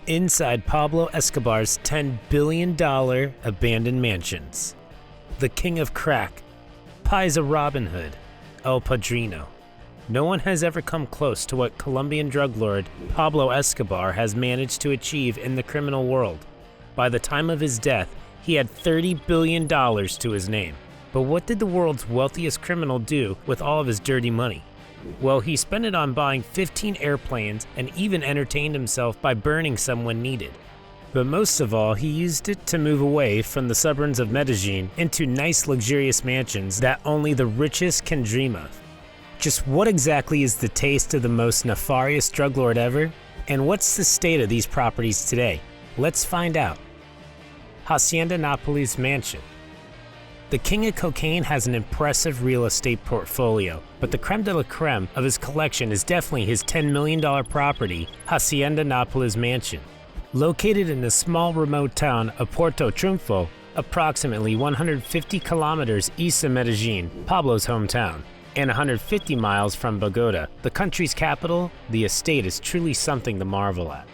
Inside Pablo Escobar's $10 billion abandoned mansions. The king of crack, pies of Robin Hood, El Padrino. No one has ever come close to what Colombian drug lord Pablo Escobar has managed to achieve in the criminal world. By the time of his death, he had $30 billion to his name. But what did the world's wealthiest criminal do with all of his dirty money? Well, he spent it on buying 15 airplanes and even entertained himself by burning some when needed. But most of all, he used it to move away from the suburbs of Medellin into nice luxurious mansions that only the richest can dream of. Just what exactly is the taste of the most nefarious drug lord ever? And what's the state of these properties today? Let's find out. Hacienda Nápoles Mansion. The king of cocaine has an impressive real estate portfolio, but the creme de la creme of his collection is definitely his $10 million property, Hacienda Nápoles Mansion. Located in the small remote town of Puerto Triunfo, approximately 150 kilometers east of Medellin, Pablo's hometown, and 150 miles from Bogota, the country's capital, the estate is truly something to marvel at.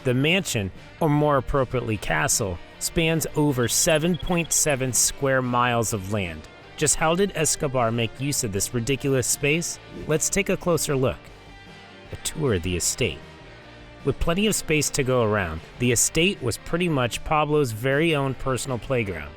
The mansion, or more appropriately castle, spans over 7.7 square miles of land. Just how did Escobar make use of this ridiculous space? Let's take a closer look. A tour of the estate. With plenty of space to go around, the estate was pretty much Pablo's very own personal playground.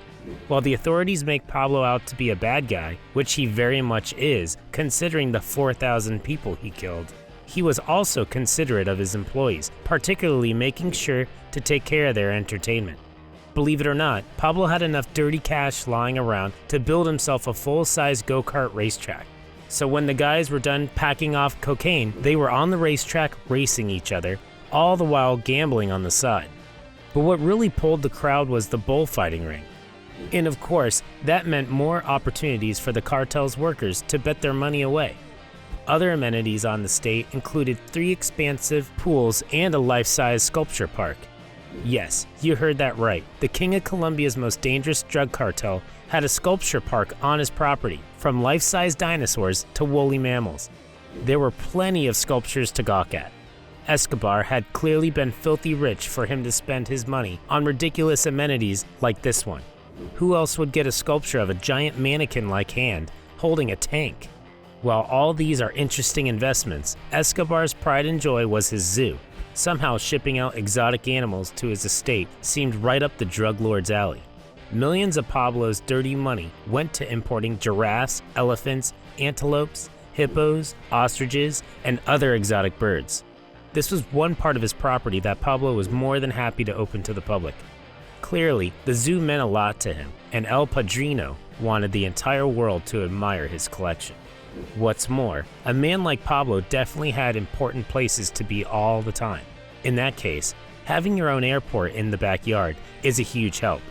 While the authorities make Pablo out to be a bad guy, which he very much is, considering the 4,000 people he killed, he was also considerate of his employees, particularly making sure to take care of their entertainment. Believe it or not, Pablo had enough dirty cash lying around to build himself a full-size go-kart racetrack. So when the guys were done packing off cocaine, they were on the racetrack racing each other, all the while gambling on the side. But what really pulled the crowd was the bullfighting ring. And of course, that meant more opportunities for the cartel's workers to bet their money away. Other amenities on the estate included 3 expansive pools and a life-size sculpture park. Yes, you heard that right. The king of Colombia's most dangerous drug cartel had a sculpture park on his property, from life-size dinosaurs to woolly mammals. There were plenty of sculptures to gawk at. Escobar had clearly been filthy rich for him to spend his money on ridiculous amenities like this one. Who else would get a sculpture of a giant mannequin-like hand holding a tank? While all these are interesting investments, Escobar's pride and joy was his zoo. Somehow shipping out exotic animals to his estate seemed right up the drug lord's alley. Millions of Pablo's dirty money went to importing giraffes, elephants, antelopes, hippos, ostriches, and other exotic birds. This was one part of his property that Pablo was more than happy to open to the public. Clearly, the zoo meant a lot to him, and El Padrino wanted the entire world to admire his collection. What's more, a man like Pablo definitely had important places to be all the time. In that case, having your own airport in the backyard is a huge help.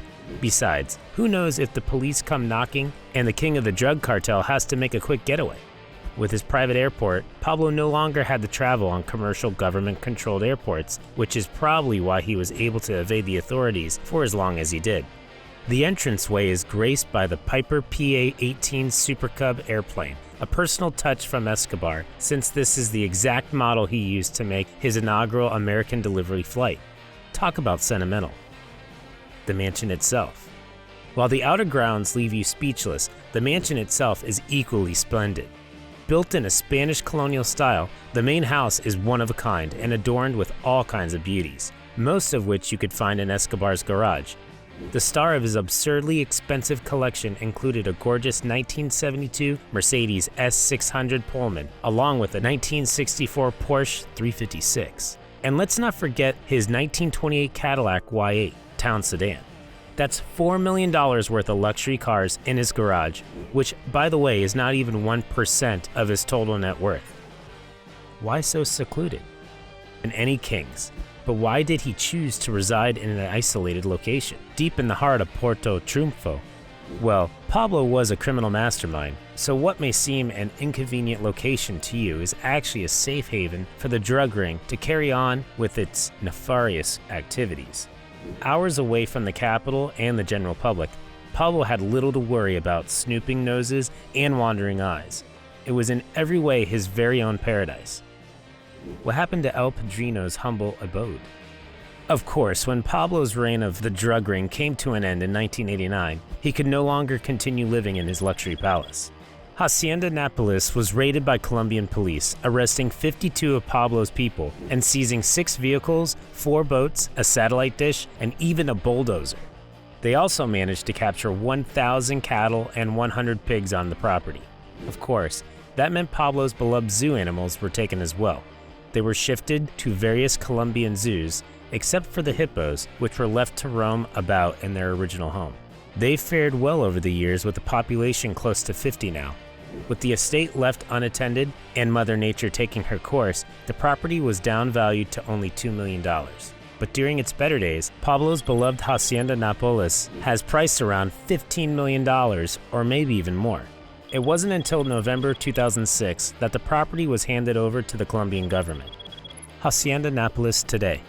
Besides, who knows if the police come knocking and the king of the drug cartel has to make a quick getaway? With his private airport, Pablo no longer had to travel on commercial government-controlled airports, which is probably why he was able to evade the authorities for as long as he did. The entranceway is graced by the Piper PA-18 Super Cub airplane, a personal touch from Escobar, since this is the exact model he used to make his inaugural American delivery flight. Talk about sentimental. The mansion itself. While the outer grounds leave you speechless, the mansion itself is equally splendid. Built in a Spanish colonial style, the main house is one of a kind and adorned with all kinds of beauties, most of which you could find in Escobar's garage. The star of his absurdly expensive collection included a gorgeous 1972 Mercedes S600 Pullman, along with a 1964 Porsche 356. And let's not forget his 1928 Cadillac Y8 town sedan. That's $4 million worth of luxury cars in his garage, which, by the way, is not even 1% of his total net worth. Why so secluded? And any kings. But why did he choose to reside in an isolated location, deep in the heart of Puerto Triunfo? Well, Pablo was a criminal mastermind, so what may seem an inconvenient location to you is actually a safe haven for the drug ring to carry on with its nefarious activities. Hours away from the capital and the general public, Pablo had little to worry about snooping noses and wandering eyes. It was in every way his very own paradise. What happened to El Padrino's humble abode? Of course, when Pablo's reign of the drug ring came to an end in 1989, he could no longer continue living in his luxury palace. Hacienda Nápoles was raided by Colombian police, arresting 52 of Pablo's people and seizing 6 vehicles, 4 boats, a satellite dish, and even a bulldozer. They also managed to capture 1,000 cattle and 100 pigs on the property. Of course, that meant Pablo's beloved zoo animals were taken as well. They were shifted to various Colombian zoos, except for the hippos, which were left to roam about in their original home. They fared well over the years with a population close to 50 now. With the estate left unattended and Mother Nature taking her course, the property was downvalued to only $2 million. But during its better days, Pablo's beloved Hacienda Nápoles has priced around $15 million or maybe even more. It wasn't until November 2006 that the property was handed over to the Colombian government. Hacienda Nápoles today.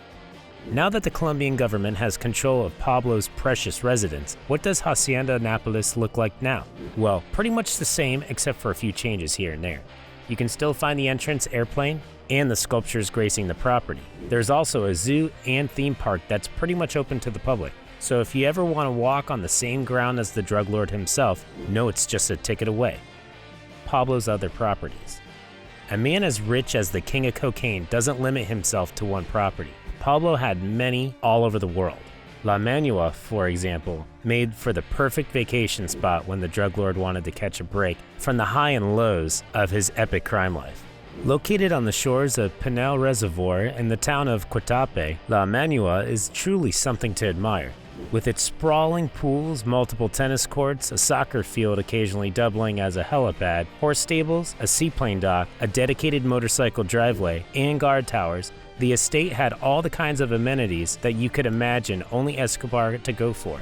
Now that the Colombian government has control of Pablo's precious residence, what does Hacienda Nápoles look like now? Well, pretty much the same except for a few changes here and there. You can still find the entrance airplane and the sculptures gracing the property. There's also a zoo and theme park that's pretty much open to the public. So if you ever want to walk on the same ground as the drug lord himself, know it's just a ticket away. Pablo's other properties. A man as rich as the king of cocaine doesn't limit himself to one property. Pablo had many all over the world. La Manua, for example, made for the perfect vacation spot when the drug lord wanted to catch a break from the high and lows of his epic crime life. Located on the shores of Pinal Reservoir in the town of Cotape, La Manua is truly something to admire. With its sprawling pools, multiple tennis courts, a soccer field occasionally doubling as a helipad, horse stables, a seaplane dock, a dedicated motorcycle driveway, and guard towers, the estate had all the kinds of amenities that you could imagine only Escobar to go for.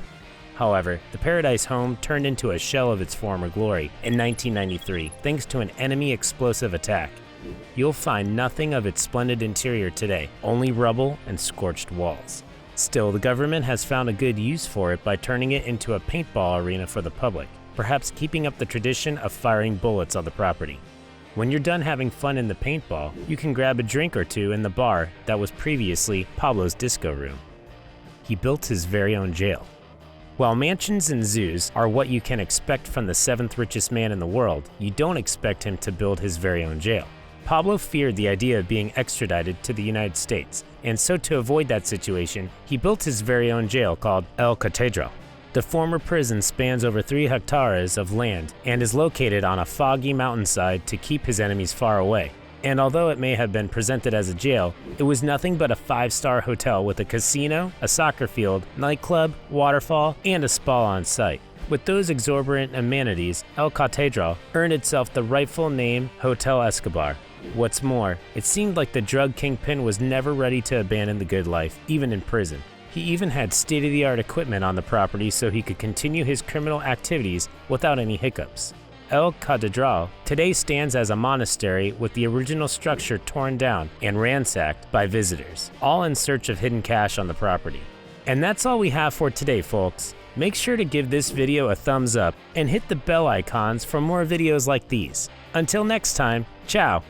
However, the paradise home turned into a shell of its former glory in 1993 thanks to an enemy explosive attack. You'll find nothing of its splendid interior today, only rubble and scorched walls. Still, the government has found a good use for it by turning it into a paintball arena for the public, perhaps keeping up the tradition of firing bullets on the property. When you're done having fun in the paintball, you can grab a drink or two in the bar that was previously Pablo's disco room. He built his very own jail. While mansions and zoos are what you can expect from the 7th richest man in the world, you don't expect him to build his very own jail. Pablo feared the idea of being extradited to the United States, and so to avoid that situation, he built his very own jail called El Catedral. The former prison spans over 3 hectares of land and is located on a foggy mountainside to keep his enemies far away. And although it may have been presented as a jail, it was nothing but a 5-star hotel with a casino, a soccer field, nightclub, waterfall, and a spa on site. With those exorbitant amenities, El Catedral earned itself the rightful name Hotel Escobar. What's more, it seemed like the drug kingpin was never ready to abandon the good life, even in prison. He even had state-of-the-art equipment on the property so he could continue his criminal activities without any hiccups. El Catedral today stands as a monastery with the original structure torn down and ransacked by visitors, all in search of hidden cash on the property. And that's all we have for today, folks. Make sure to give this video a thumbs up and hit the bell icons for more videos like these. Until next time, ciao!